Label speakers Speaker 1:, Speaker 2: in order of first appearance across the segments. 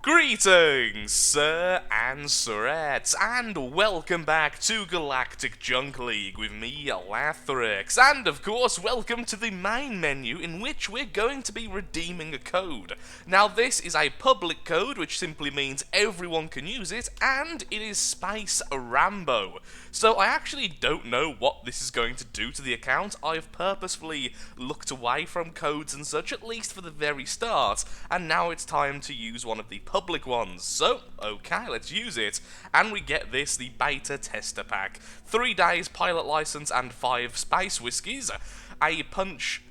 Speaker 1: Greetings, sir and sirettes, and welcome back to Galactic Junk League with me, Lathrix, and of course, welcome to the main menu in which we're going to be redeeming a code. Now, this is a public code, which simply means everyone can use it, and it is Space Rambo. So I actually don't know what this is going to do to the account. I've purposefully looked away from codes and such, at least for the very start, and now it's time to use one of the public ones. So, okay, let's use it. And we get this, the beta tester pack. 3 days pilot license and 5 space whiskies. A bunch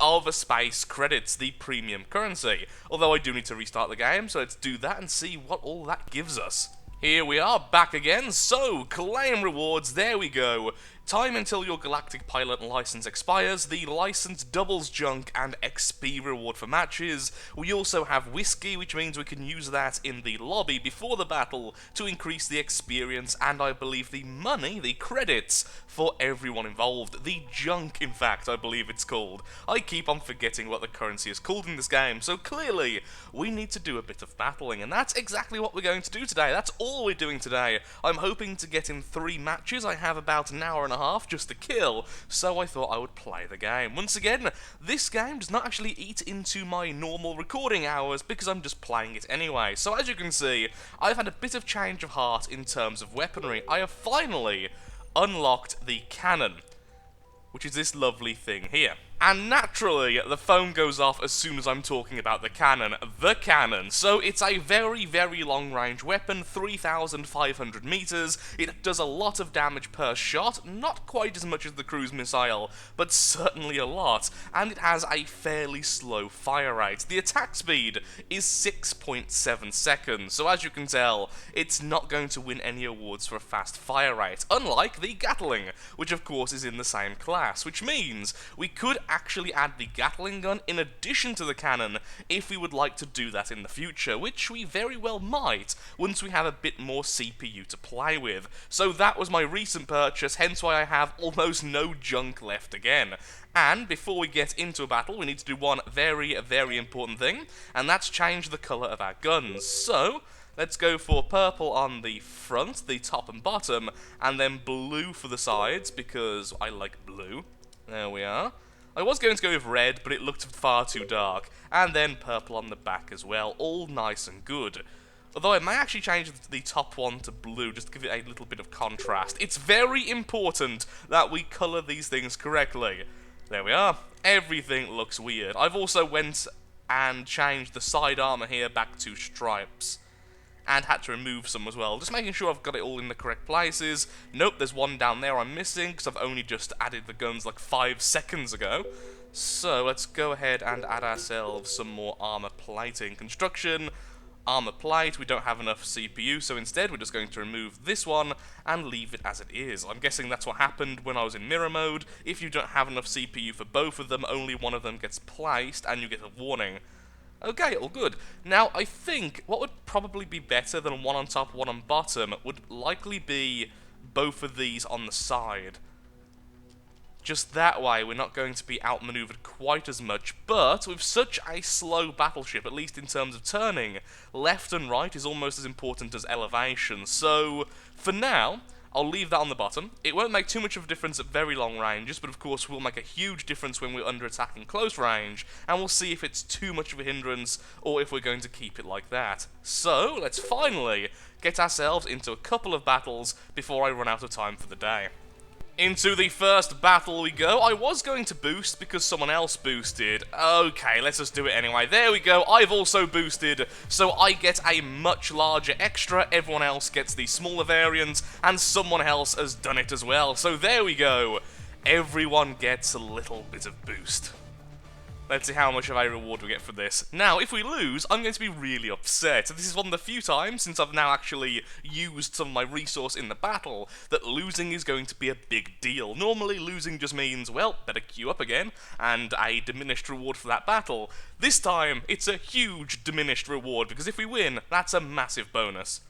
Speaker 1: of space credits, the premium currency. Although I do need to restart the game, so let's do that and see what all that gives us. Here we are, back again, so claim rewards, there we go. Time until your Galactic pilot license expires, the license doubles junk and XP reward for matches. We also have whiskey, which means we can use that in the lobby before the battle to increase the experience and I believe the money, the credits, for everyone involved. The junk, in fact, I believe it's called. I keep on forgetting what the currency is called in this game, so clearly we need to do a bit of battling, and that's exactly what we're going to do today. That's all we're doing today. I'm hoping to get in 3 matches. I have about an hour and a half just to kill, so I thought I would play the game. Once again, this game does not actually eat into my normal recording hours because I'm just playing it anyway. So as you can see, I've had a bit of change of heart in terms of weaponry. I have finally unlocked the cannon, which is this lovely thing here. And naturally, the phone goes off as soon as I'm talking about the cannon. The cannon. So it's a very, very long-range weapon, 3,500 meters. It does a lot of damage per shot, not quite as much as the cruise missile, but certainly a lot. And it has a fairly slow fire rate. The attack speed is 6.7 seconds. So as you can tell, it's not going to win any awards for a fast fire rate, unlike the Gatling, which of course is in the same class, which means we could actually add the Gatling gun in addition to the cannon if we would like to do that in the future, which we very well might once we have a bit more CPU to play with. So that was my recent purchase, hence why I have almost no junk left again. And before we get into a battle, we need to do one very, very important thing, and that's change the colour of our guns. So let's go for purple on the front, the top and bottom, and then blue for the sides, because I like blue. There we are. I was going to go with red, but it looked far too dark. And then purple on the back as well, all nice and good. Although I may actually change the top one to blue, just to give it a little bit of contrast. It's very important that we colour these things correctly. There we are. Everything looks weird. I've also went and changed the side armour here back to stripes. And had to remove some as well, just making sure I've got it all in the correct places. Nope, there's one down there I'm missing, because I've only just added the guns like 5 seconds ago. So let's go ahead and add ourselves some more armor plating. Construction, armor plate, we don't have enough CPU, so instead we're just going to remove this one and leave it as it is. I'm guessing that's what happened when I was in mirror mode. If you don't have enough CPU for both of them, only one of them gets placed and you get a warning. Okay, all good. Now, I think what would probably be better than one on top, one on bottom would likely be both of these on the side. Just that way, we're not going to be outmaneuvered quite as much, but with such a slow battleship, at least in terms of turning, left and right is almost as important as elevation. So, for now, I'll leave that on the bottom. It won't make too much of a difference at very long ranges, but of course will make a huge difference when we're under attack in close range, and we'll see if it's too much of a hindrance, or if we're going to keep it like that. So, let's finally get ourselves into a couple of battles before I run out of time for the day. Into the first battle we go. I was going to boost because someone else boosted. Okay, let's just do it anyway. There we go. I've also boosted, so I get a much larger extra. Everyone else gets the smaller variant, and someone else has done it as well. So there we go. Everyone gets a little bit of boost. Let's see how much of a reward we get for this. Now, if we lose, I'm going to be really upset. This is one of the few times, since I've now actually used some of my resource in the battle, that losing is going to be a big deal. Normally, losing just means, well, better queue up again, and a diminished reward for that battle. This time, it's a huge diminished reward, because if we win, that's a massive bonus.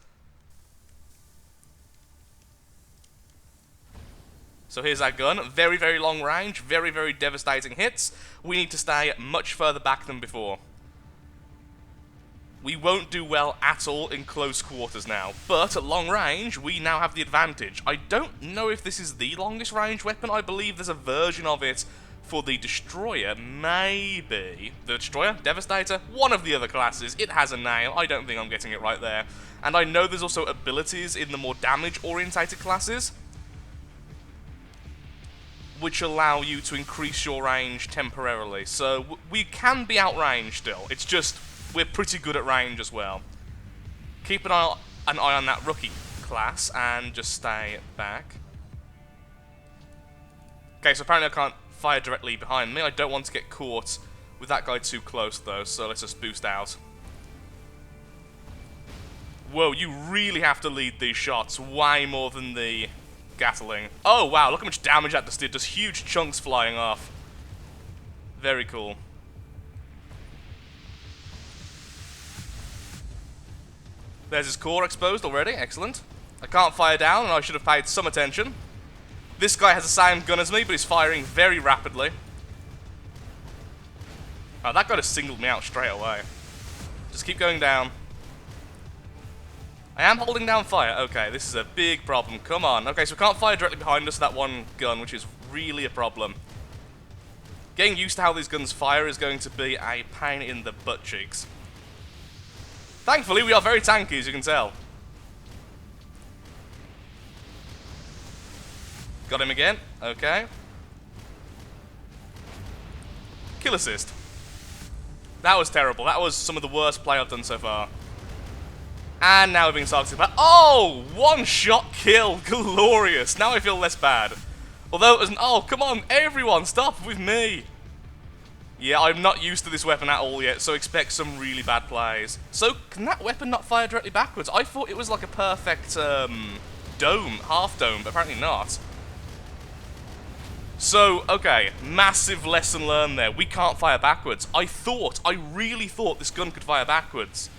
Speaker 1: So here's our gun, very, very long range, very, very devastating hits. We need to stay much further back than before. we won't do well at all in close quarters now. But at long range, we now have the advantage. I don't know if this is the longest range weapon. I believe there's a version of it for the Destroyer. Maybe. The Destroyer? Devastator? One of the other classes. It has a name. I don't think I'm getting it right there. And I know there's also abilities in the more damage-orientated classes, which allow you to increase your range temporarily. So we can be outranged still. It's just we're pretty good at range as well. Keep an eye on that rookie class and just stay back. Okay, so apparently I can't fire directly behind me. I don't want to get caught with that guy too close though, so let's just boost out. Whoa, you really have to lead these shots way more than the Gatling. Oh wow, look how much damage that just did. Just huge chunks flying off. Very cool. There's his core exposed already, excellent. I can't fire down and I should have paid some attention. This guy has the same gun as me, but he's firing very rapidly. Oh, that guy just singled me out straight away. Just keep going down. I am holding down fire. Okay, this is a big problem. Come on. Okay, so we can't fire directly behind us, that one gun, which is really a problem. Getting used to how these guns fire is going to be a pain in the butt cheeks. Thankfully, we are very tanky, as you can tell. Got him again. Okay. Kill assist. That was terrible. That was some of the worst play I've done so far. And now we're being targeted by... Oh! One-shot kill! Glorious! Now I feel less bad. Although it was... Oh, come on! Everyone, stop with me! Yeah, I'm not used to this weapon at all yet, so expect some really bad plays. So, can that weapon not fire directly backwards? I thought it was like a perfect, dome, half dome, but apparently not. So, okay, massive lesson learned there. We can't fire backwards. I really thought this gun could fire backwards.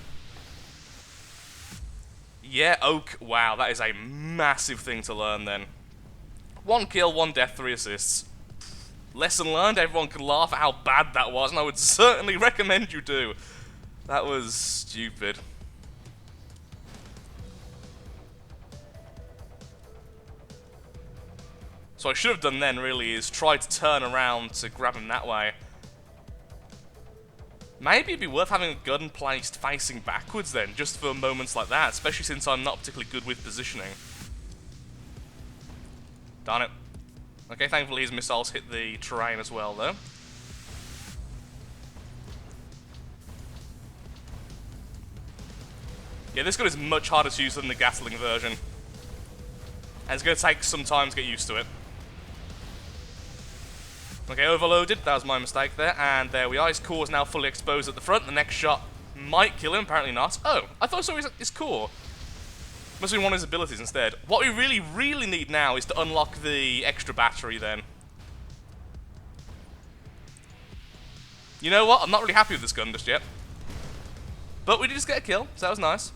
Speaker 1: Yeah, Oak, wow, that is a massive thing to learn then. 1 kill, 1 death, 3 assists. Lesson learned, everyone can laugh at how bad that was, and I would certainly recommend you do. That was stupid. So what I should have done then, really, is try to turn around to grab him that way. Maybe it'd be worth having a gun placed facing backwards then, just for moments like that, especially since I'm not particularly good with positioning. Darn it. Okay, thankfully his missiles hit the terrain as well, though. Yeah, this gun is much harder to use than the Gatling version. And it's going to take some time to get used to it. Okay, overloaded. That was my mistake there. And there we are. His core is now fully exposed at the front. The next shot might kill him. Apparently not. Oh, I thought I saw his core. Must be one of his abilities instead. What we really need now is to unlock the extra battery then. You know what? I'm not really happy with this gun just yet. But we did just get a kill, so that was nice.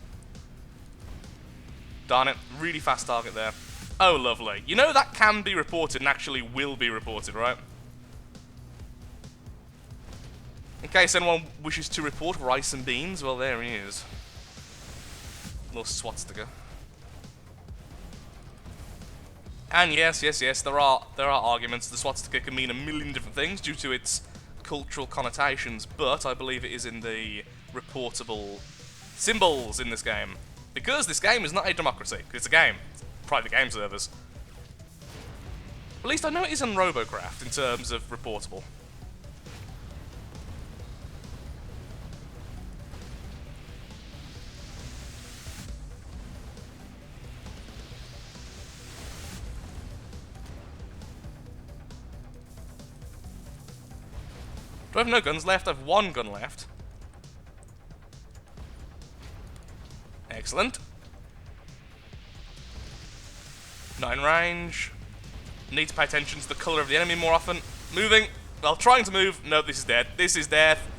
Speaker 1: Darn it. Really fast target there. Oh, lovely. You know that can be reported and actually will be reported, right? In case anyone wishes to report rice and beans, well, there he is. Little SWAT sticker. And yes, there are arguments. The SWAT sticker can mean a million different things due to its cultural connotations, but I believe it is in the reportable symbols in this game. Because this game is not a democracy. It's a game. It's private game servers. At least I know it is on Robocraft in terms of reportable. Do I have no guns left? I have 1 gun left. Excellent. 9 range. Need to pay attention to the colour of the enemy more often. Moving. Well, trying to move. No, this is dead. This is death.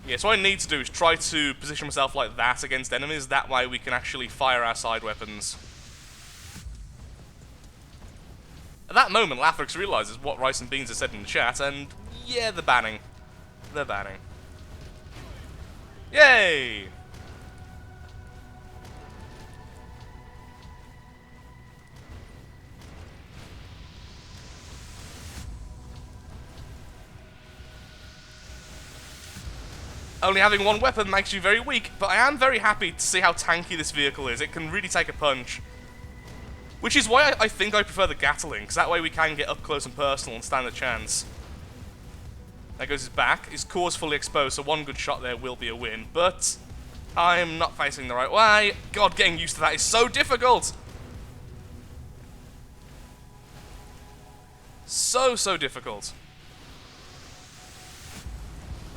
Speaker 1: Yeah, so what I need to do is try to position myself like that against enemies. That way we can actually fire our side weapons. At that moment, Lathrix realises what Rice and Beans has said in the chat, and yeah, they're banning. They're banning. Yay! Only having one weapon makes you very weak, but I am very happy to see how tanky this vehicle is. It can really take a punch. Which is why I think I prefer the Gatling, because that way we can get up close and personal and stand a chance. There goes his back. His core's fully exposed, so one good shot there will be a win. But I'm not facing the right way. God, getting used to that is so difficult! So difficult.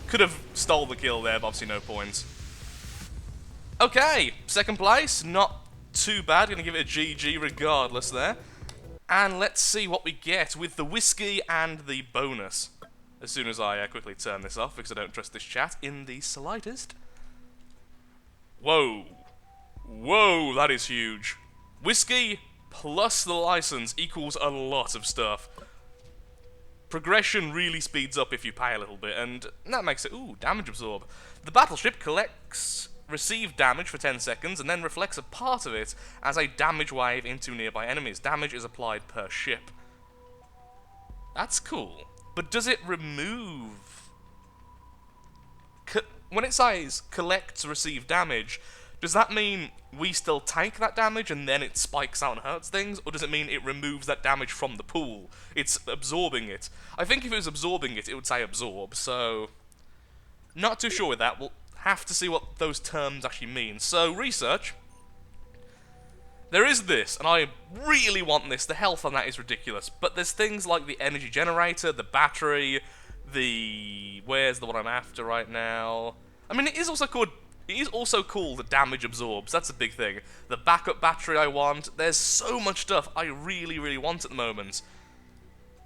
Speaker 1: Could have stole the kill there, but obviously no points. Okay, second place. Not too bad. Gonna give it a GG regardless there. And let's see what we get with the whiskey and the bonus. As soon as I quickly turn this off, because I don't trust this chat in the slightest. Whoa. Whoa, that is huge. Whiskey plus the license equals a lot of stuff. Progression really speeds up if you pay a little bit, and that makes it, ooh, damage absorb. The battleship collects received damage for 10 seconds, and then reflects a part of it as a damage wave into nearby enemies. Damage is applied per ship. That's cool. But does it remove... when it says collects received damage, does that mean we still take that damage and then it spikes out and hurts things? Or does it mean it removes that damage from the pool? It's absorbing it. I think if it was absorbing it, it would say absorb, so... not too sure with that. We'll have to see what those terms actually mean. So, research. There is this, and I really want this. The health on that is ridiculous. But there's things like the energy generator, the battery, the... where's the one I'm after right now? I mean, it is also called the damage absorbs. That's a big thing. The backup battery I want. There's so much stuff I really want at the moment.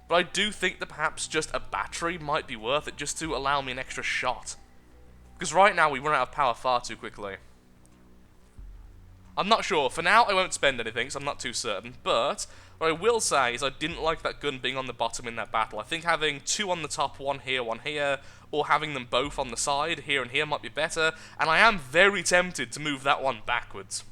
Speaker 1: But I do think that perhaps just a battery might be worth it, just to allow me an extra shot. Because right now we run out of power far too quickly. I'm not sure. For now, I won't spend anything, so I'm not too certain. But what I will say is I didn't like that gun being on the bottom in that battle. I think having two on the top, one here, or having them both on the side, here and here, might be better. And I am very tempted to move that one backwards.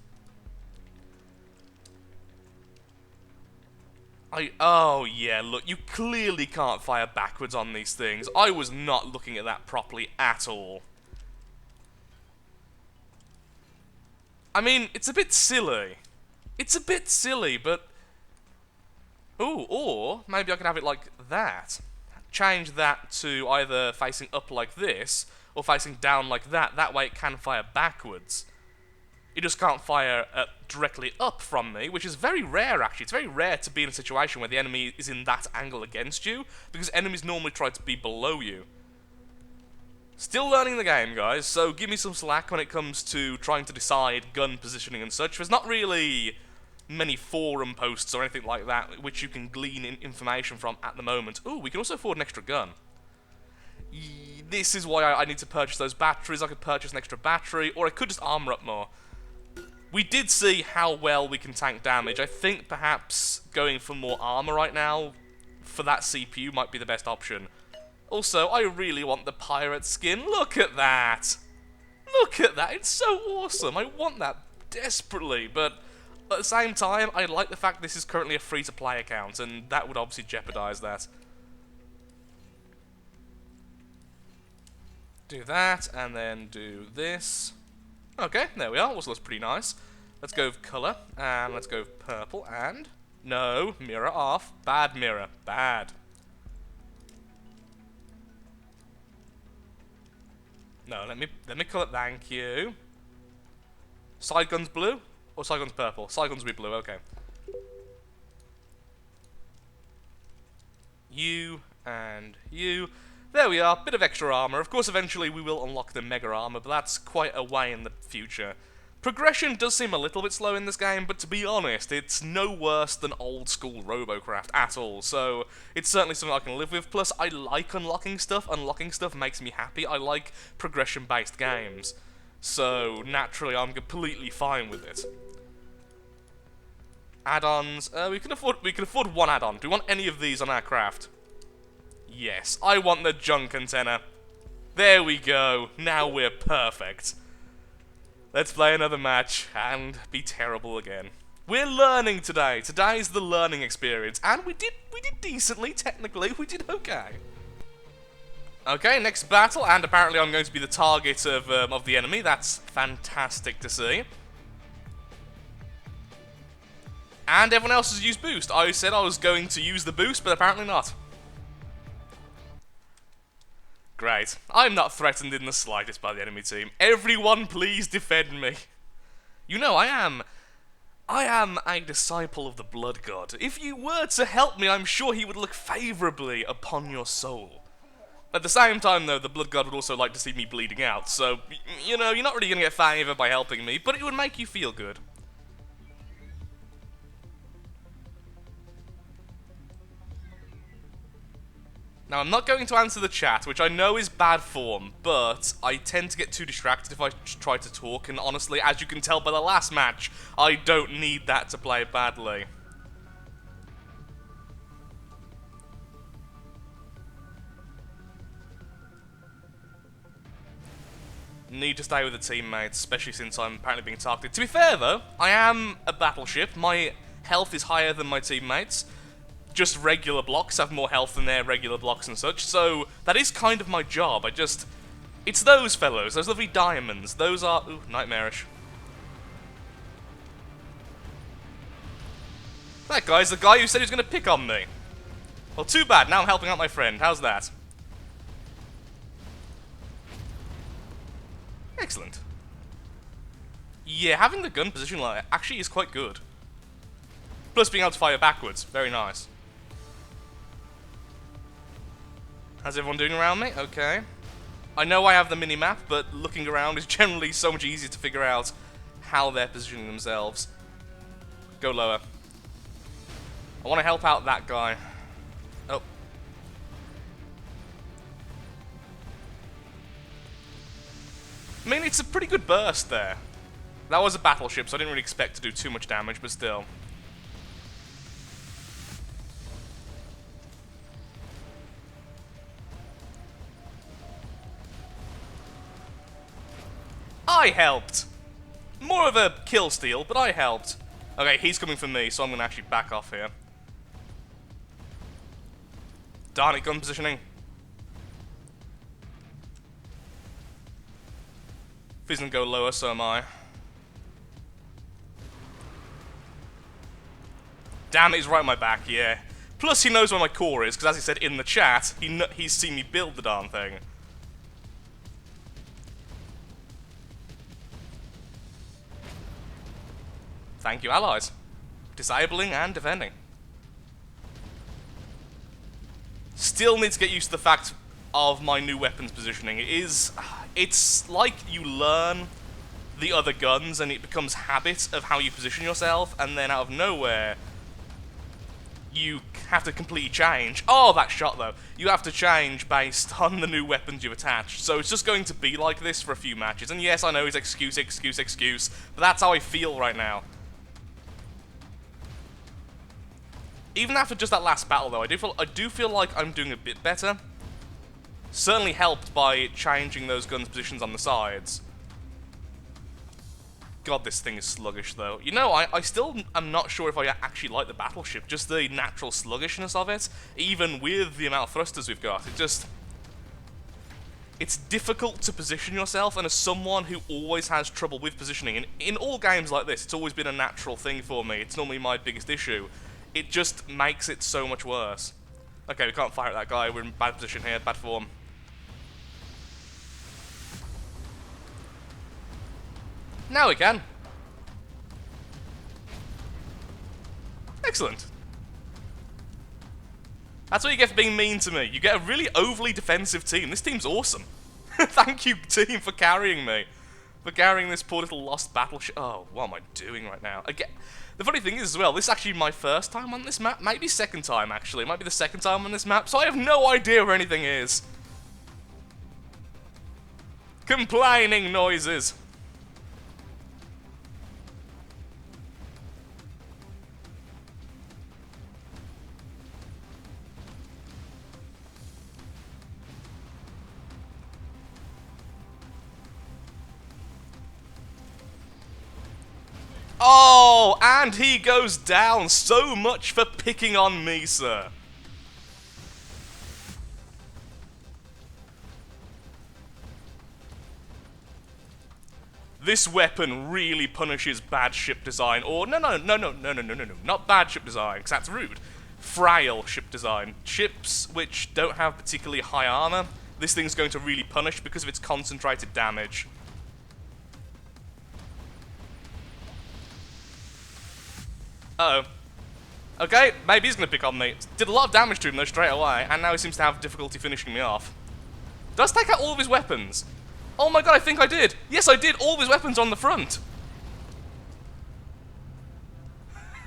Speaker 1: Oh yeah, look, you clearly can't fire backwards on these things. I was not looking at that properly at all. I mean, it's a bit silly. It's a bit silly, but... ooh, or maybe I could have it like that. Change that to either facing up like this, or facing down like that. That way it can fire backwards. It just can't fire directly up from me, which is very rare, actually. It's very rare to be in a situation where the enemy is in that angle against you, because enemies normally try to be below you. Still learning the game, guys, so give me some slack when it comes to trying to decide gun positioning and such. There's not really many forum posts or anything like that which you can glean information from at the moment. Ooh, we can also afford an extra gun. This is why I need to purchase those batteries. I could purchase an extra battery, or I could just armor up more. We did see how well we can tank damage. I think perhaps going for more armor right now for that CPU might be the best option. Also, I really want the pirate skin. Look at that! Look at that! It's so awesome! I want that desperately, but at the same time, I like the fact this is currently a free-to-play account, and that would obviously jeopardize that. Do that, and then do this. Okay, there we are. Also looks pretty nice. Let's go with colour, and let's go with purple, and... no, mirror off. Bad mirror. Bad. No, let me colour, thank you. Side gun's blue? Or side gun's purple? Side gun's will be blue, okay. You, and you. There we are, bit of extra armor. Of course, eventually we will unlock the mega armor, but that's quite a way in the future. Progression does seem a little bit slow in this game, but to be honest, it's no worse than old-school Robocraft at all, so it's certainly something I can live with. Plus, I like unlocking stuff. Unlocking stuff makes me happy. I like progression-based games, so naturally I'm completely fine with it. Add-ons. We can afford one add-on. Do we want any of these on our craft? Yes, I want the junk antenna. There we go. Now we're perfect. Let's play another match and be terrible again. We're learning today. Today's the learning experience, and we did decently. Technically, we did okay. Okay, next battle, and apparently I'm going to be the target of the enemy. That's fantastic to see. And everyone else has used boost. I said I was going to use the boost, but apparently not. Great. I'm not threatened in the slightest by the enemy team. Everyone please defend me. You know, I am a disciple of the Blood God. If you were to help me, I'm sure he would look favourably upon your soul. At the same time, though, the Blood God would also like to see me bleeding out, so, you know, you're not really going to get favoured by helping me, but it would make you feel good. Now, I'm not going to answer the chat, which I know is bad form, but I tend to get too distracted if I try to talk, and honestly, as you can tell by the last match, I don't need that to play badly. Need to stay with the teammates, especially since I'm apparently being targeted. To be fair, though, I am a battleship. My health is higher than my teammates. Just regular blocks have more health than their regular blocks and such, so that is kind of my job. It's those fellows, those lovely diamonds. Those are, ooh, nightmarish. That guy's the guy who said he was going to pick on me. Well, too bad, now I'm helping out my friend. How's that? Excellent. Yeah, having the gun position like that actually is quite good. Plus being able to fire backwards, very nice. How's everyone doing around me? Okay. I know I have the mini-map, but looking around is generally so much easier to figure out how they're positioning themselves. Go lower. I want to help out that guy. Oh. I mean, it's a pretty good burst there. That was a battleship, so I didn't really expect to do too much damage, but still. I helped! More of a kill steal, but I helped. Okay, he's coming for me, so I'm going to actually back off here. Darn it, gun positioning. If he's going to go lower, so am I. Damn it, he's right on my back, yeah. Plus, he knows where my core is, because as he said in the chat, he's seen me build the darn thing. Thank you, allies. Disabling and defending. Still need to get used to the fact of my new weapons positioning. It's like you learn the other guns and it becomes habit of how you position yourself, and then out of nowhere, you have to completely change. Oh, that shot though. You have to change based on the new weapons you've attached. So it's just going to be like this for a few matches. And yes, I know it's excuse, but that's how I feel right now. Even after just that last battle, though, I do feel like I'm doing a bit better. Certainly helped by changing those guns' positions on the sides. God, this thing is sluggish, though. You know, I still am not sure if I actually like the battleship. Just the natural sluggishness of it, even with the amount of thrusters we've got. It's difficult to position yourself, and as someone who always has trouble with positioning, and in all games like this, it's always been a natural thing for me. It's normally my biggest issue. It just makes it so much worse. Okay, we can't fire at that guy. We're in bad position here, bad form. Now we can. Excellent. That's what you get for being mean to me. You get a really overly defensive team. This team's awesome. Thank you, team, for carrying me. For carrying this poor little lost battleship. Oh, what am I doing right now? Again, the funny thing is as well, this is actually my first time on this map. Maybe second time, actually. It might be the second time on this map, so I have no idea where anything is. Complaining noises. Oh, and he goes down. So much for picking on me, sir. This weapon really punishes bad ship design, or no, not bad ship design, because that's rude. Frail ship design. Ships which don't have particularly high armor, this thing's going to really punish because of its concentrated damage. Uh-oh. Okay, maybe he's going to pick on me. Did a lot of damage to him though straight away, and now he seems to have difficulty finishing me off. Does take out all of his weapons? Oh my god, I think I did. Yes, I did. All of his weapons on the front.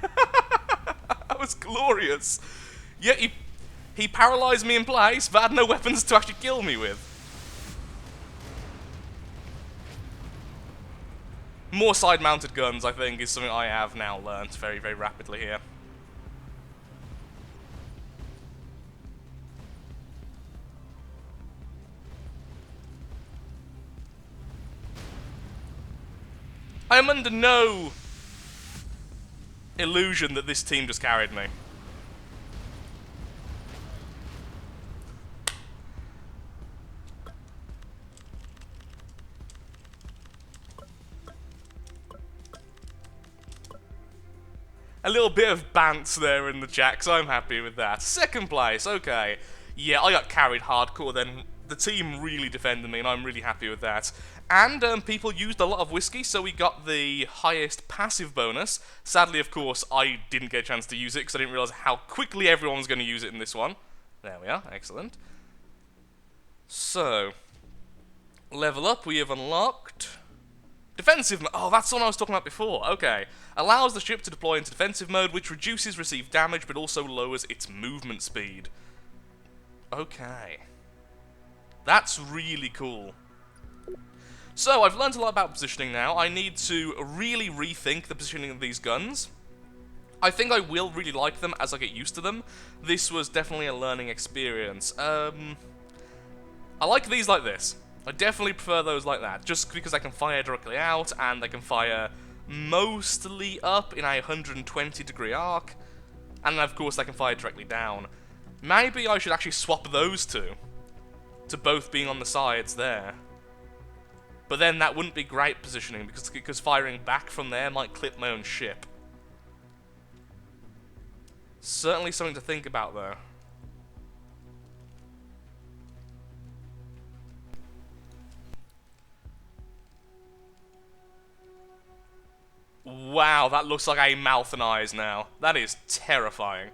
Speaker 1: That was glorious. Yet he paralyzed me in place, but had no weapons to actually kill me with. More side-mounted guns, I think, is something I have now learnt very, very rapidly here. I am under no illusion that this team just carried me. A little bit of bants there in the chat, so I'm happy with that. Second place, okay. Yeah, I got carried hardcore then. The team really defended me, and I'm really happy with that. And people used a lot of whiskey, so we got the highest passive bonus. Sadly, of course, I didn't get a chance to use it, because I didn't realise how quickly everyone was going to use it in this one. There we are, excellent. So, level up, we have unlocked... Defensive mode. Oh, that's the one I was talking about before. Okay. Allows the ship to deploy into defensive mode, which reduces received damage, but also lowers its movement speed. Okay. That's really cool. So, I've learned a lot about positioning now. I need to really rethink the positioning of these guns. I think I will really like them as I get used to them. This was definitely a learning experience. I like these like this. I definitely prefer those like that, just because I can fire directly out, and they can fire mostly up in a 120-degree arc, and of course they can fire directly down. Maybe I should actually swap those two, to both being on the sides there. But then that wouldn't be great positioning, because firing back from there might clip my own ship. Certainly something to think about, though. Wow, that looks like a mouth and eyes now. That is terrifying.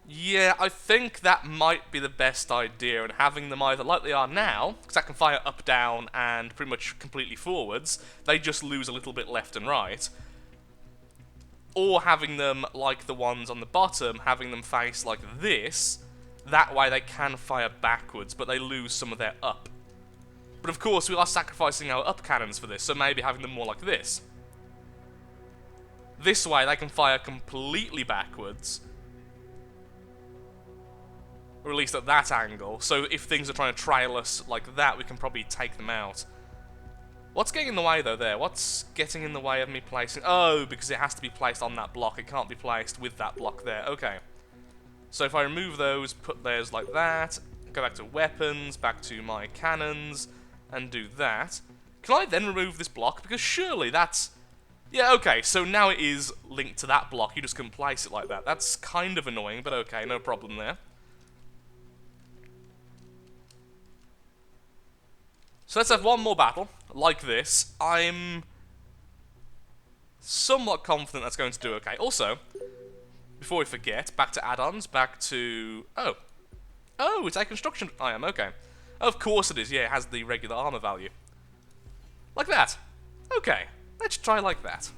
Speaker 1: Yeah, I think that might be the best idea, and having them either like they are now, because that can fire up, down, and pretty much completely forwards, they just lose a little bit left and right. Or having them like the ones on the bottom, having them face like this, that way they can fire backwards, but they lose some of their up. But of course, we are sacrificing our up cannons for this, so maybe having them more like this. This way, they can fire completely backwards. Or at least at that angle. So if things are trying to trail us like that, we can probably take them out. What's getting in the way, though, there? What's getting in the way of me placing... Oh, because it has to be placed on that block. It can't be placed with that block there. Okay. So if I remove those, put theirs like that, go back to weapons, back to my cannons, and do that. Can I then remove this block? Because surely that's... Yeah, okay, so now it is linked to that block, you just can place it like that. That's kind of annoying, but okay, no problem there. So let's have one more battle, like this. I'm somewhat confident that's going to do okay. Also, before we forget, back to add-ons, back to... Oh, it's a construction item, okay. Of course it is, yeah, it has the regular armor value. Like that. Okay. Let's try like that.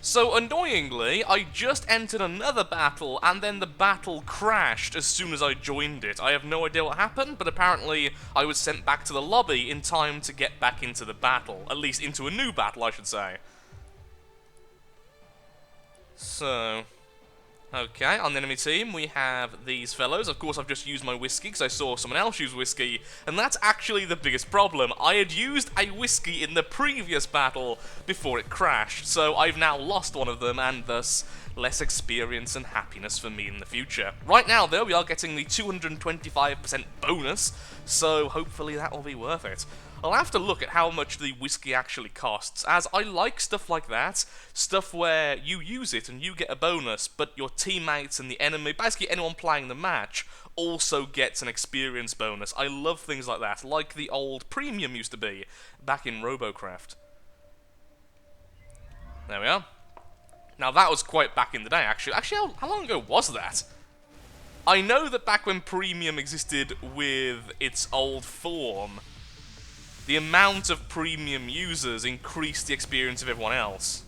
Speaker 1: So, annoyingly, I just entered another battle, and then the battle crashed as soon as I joined it. I have no idea what happened, but apparently I was sent back to the lobby in time to get back into the battle. At least into a new battle, I should say. So, Okay, on the enemy team we have these fellows. Of course I've just used my whiskey because I saw someone else use whiskey, and that's actually the biggest problem. I had used a whiskey in the previous battle before it crashed, so I've now lost one of them, and thus less experience and happiness for me in the future. Right now though, we are getting the 225% bonus, so hopefully that will be worth it. I'll have to look at how much the whiskey actually costs, as I like stuff like that, stuff where you use it and you get a bonus, but your teammates and the enemy, basically anyone playing the match, also gets an experience bonus. I love things like that, like the old premium used to be, back in Robocraft. There we are. Now that was quite back in the day, actually. Actually, how long ago was that? I know that back when premium existed with its old form, the amount of premium users increased the experience of everyone else.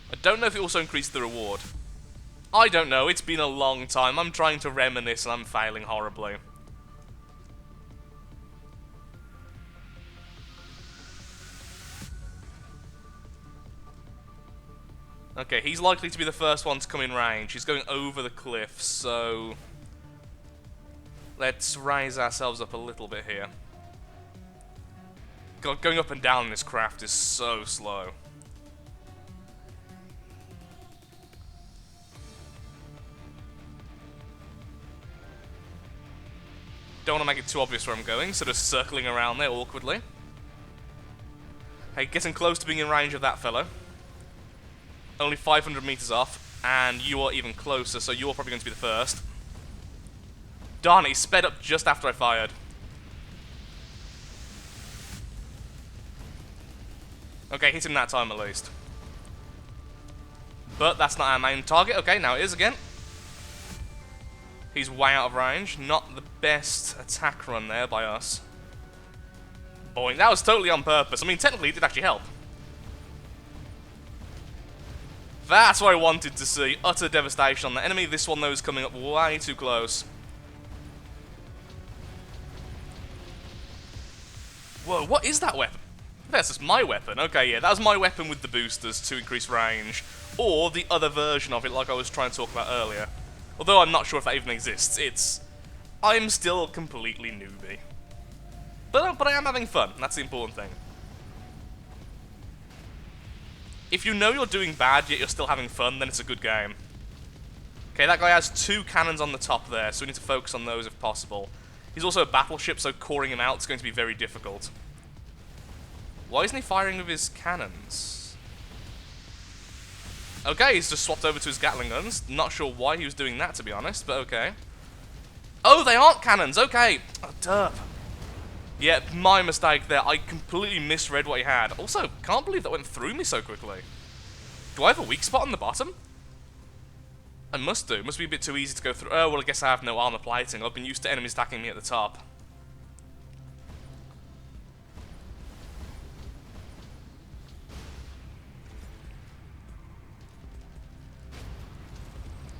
Speaker 1: I don't know if it also increased the reward. I don't know, it's been a long time. I'm trying to reminisce and I'm failing horribly. Okay, he's likely to be the first one to come in range. He's going over the cliff, so let's raise ourselves up a little bit here. God, going up and down this craft is so slow. Don't want to make it too obvious where I'm going, so just circling around there awkwardly. Hey, getting close to being in range of that fellow. Only 500 meters off, and you are even closer, so you're probably going to be the first. Darn it, he sped up just after I fired. Okay, hit him that time at least. But that's not our main target. Okay, now it is again. He's way out of range. Not the best attack run there by us. Boing. That was totally on purpose. I mean, technically it did actually help. That's what I wanted to see. Utter devastation on the enemy. This one, though, is coming up way too close. Whoa, what is that weapon? That's just my weapon. Okay, yeah, that was my weapon with the boosters to increase range. Or the other version of it, like I was trying to talk about earlier. Although I'm not sure if that even exists. I'm still completely newbie. But I am having fun. That's the important thing. If you know you're doing bad, yet you're still having fun, then it's a good game. Okay, that guy has 2 cannons on the top there, so we need to focus on those if possible. He's also a battleship, so coring him out is going to be very difficult. Why isn't he firing with his cannons? Okay, he's just swapped over to his Gatling guns. Not sure why he was doing that, to be honest, but okay. Oh, they aren't cannons, okay. Oh, derp. Yeah, my mistake there. I completely misread what he had. Also, can't believe that went through me so quickly. Do I have a weak spot on the bottom? I must do. It must be a bit too easy to go through. Oh, well, I guess I have no armor plating. I've been used to enemies attacking me at the top.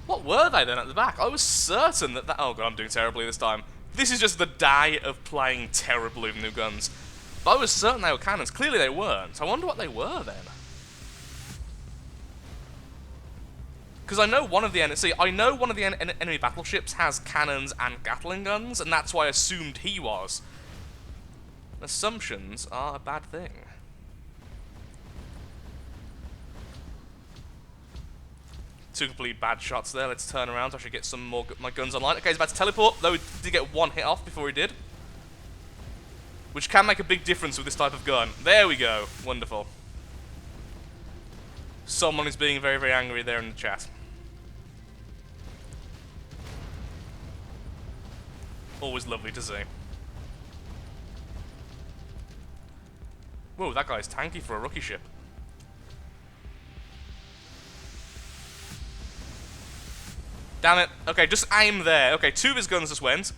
Speaker 1: What were they then at the back? I was certain that oh god, I'm doing terribly this time. This is just the day of playing terribly with new guns. But I was certain they were cannons. Clearly they weren't. I wonder what they were then. Because I know one of the enemy battleships has cannons and Gatling guns, and that's why I assumed he was. Assumptions are a bad thing. Two complete bad shots there. Let's turn around so I should get some more my guns online. Okay, he's about to teleport, though he did get 1 hit off before he did. Which can make a big difference with this type of gun. There we go. Wonderful. Someone is being very, very angry there in the chat. Always lovely to see. Whoa, that guy's tanky for a rookie ship. Damn it. Okay, just aim there. Okay, 2 of his guns just went.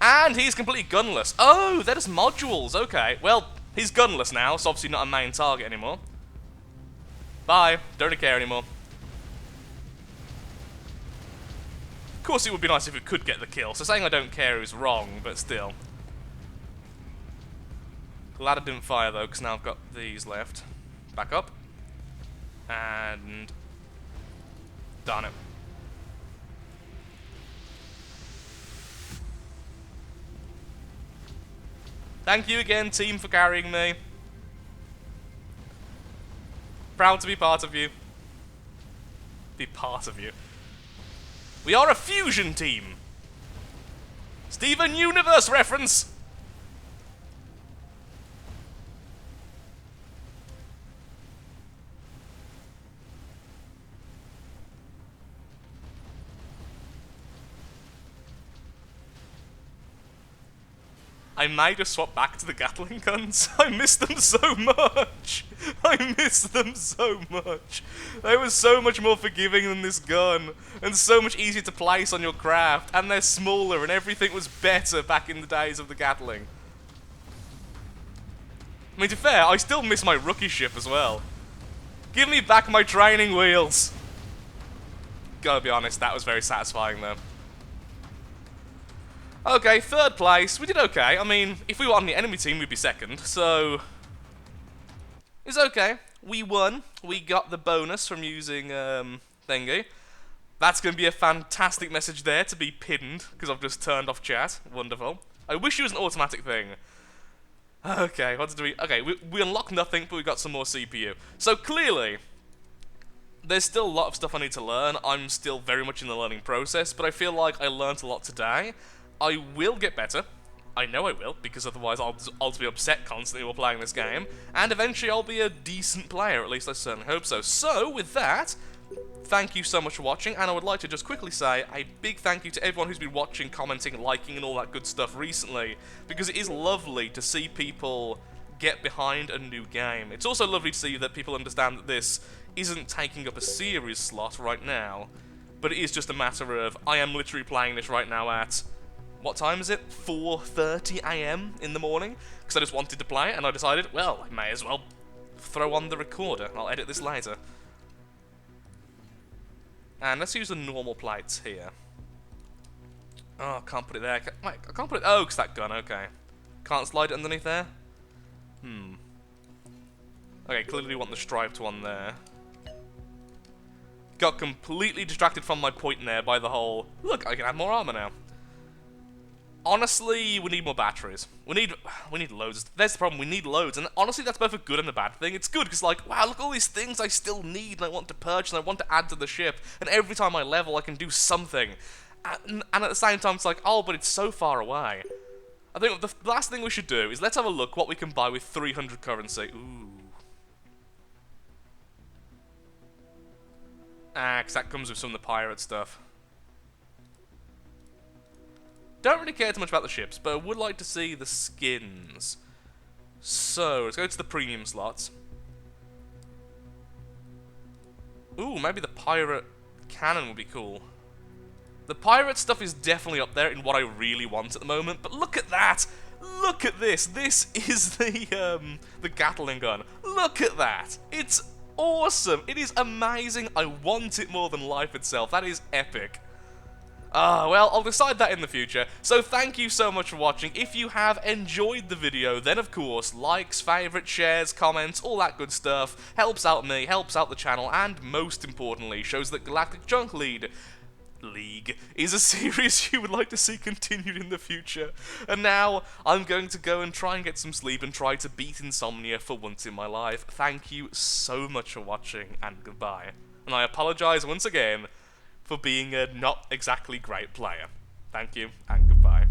Speaker 1: And he's completely gunless. Oh, they're just modules. Okay, well, he's gunless now, so obviously not a main target anymore. Bye. Don't really care anymore. Of course, it would be nice if it could get the kill, so saying I don't care is wrong, but still. Glad I didn't fire, though, because now I've got these left. Back up. And... darn it. Thank you again, team, for carrying me. Proud to be part of you. Be part of you. We are a fusion team. Steven Universe reference. I might have swapped back to the Gatling guns. I miss them so much. I miss them so much. They were so much more forgiving than this gun, and so much easier to place on your craft, and they're smaller, and everything was better back in the days of the Gatling. I mean, to be fair, I still miss my rookie ship as well. Give me back my training wheels. Gotta be honest, that was very satisfying though. Okay, third place. We did okay. I mean, if we were on the enemy team, we'd be second, so... it's okay. We won. We got the bonus from using, thingy. That's going to be a fantastic message there to be pinned, because I've just turned off chat. Wonderful. I wish it was an automatic thing. Okay, what did we... okay, we unlocked nothing, but we got some more CPU. So, clearly... there's still a lot of stuff I need to learn. I'm still very much in the learning process, but I feel like I learned a lot today. I will get better. I know I will, because otherwise I'll just be upset constantly while playing this game. And eventually I'll be a decent player, at least I certainly hope so. So, with that, thank you so much for watching, and I would like to just quickly say a big thank you to everyone who's been watching, commenting, liking, and all that good stuff recently, because it is lovely to see people get behind a new game. It's also lovely to see that people understand that this isn't taking up a series slot right now, but it is just a matter of, I am literally playing this right now at... what time is it? 4:30 AM in the morning? Because I just wanted to play it, and I decided, well, I may as well throw on the recorder. I'll edit this later. And let's use the normal plates here. Oh, I can't put it there. Wait, I can't put it... oh, because that gun, okay. Can't slide it underneath there? Okay, clearly want the striped one there. Got completely distracted from my point there by the whole, look, I can add more armor now. Honestly, we need more batteries. We need loads. There's the problem, we need loads. And honestly, that's both a good and a bad thing. It's good, because like, wow, look at all these things I still need, and I want to purchase, and I want to add to the ship. And every time I level, I can do something. And at the same time, it's like, oh, but it's so far away. I think the last thing we should do is let's have a look what we can buy with 300 currency. Ooh. Ah, because that comes with some of the pirate stuff. Don't really care too much about the ships, but I would like to see the skins. So, let's go to the premium slots. Ooh, maybe the pirate cannon would be cool. The pirate stuff is definitely up there in what I really want at the moment, but look at that! Look at this! This is the Gatling gun. Look at that! It's awesome! It is amazing! I want it more than life itself. That is epic. Well, I'll decide that in the future. So thank you so much for watching. If you have enjoyed the video, then of course, likes, favourites, shares, comments, all that good stuff helps out me, helps out the channel, and most importantly, shows that Galactic Junk League is a series you would like to see continued in the future. And now, I'm going to go and try and get some sleep and try to beat insomnia for once in my life. Thank you so much for watching, and goodbye. And I apologise once again for being a not exactly great player. Thank you, and goodbye.